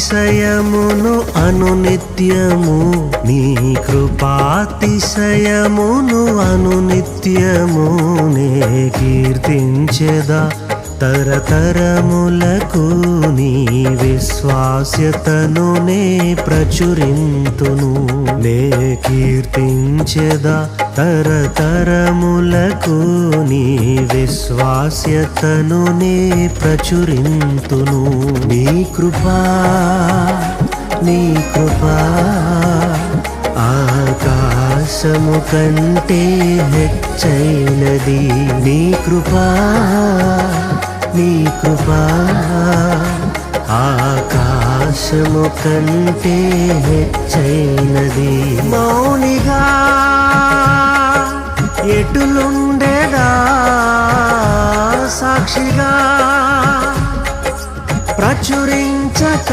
కృపాతిశయమును అనునిత్యము నీ కృపాతిశయమును అనునిత్యము నే కీర్తించెదా తరతరములకు నీ విశ్వాస్యతను నే ప్రచురింతును నే కీర్తించెదా తరతరములకు నీ విశ్వాస్యతను నే ప్రచురింతును నీ కృపా ఆకాశము కంటే హెచ్చైనది నీ కృపా ఆకాశము కంటే హెచ్చైనది మౌనిగా ఎటులుండేదా సాక్షిగా ప్రచురించక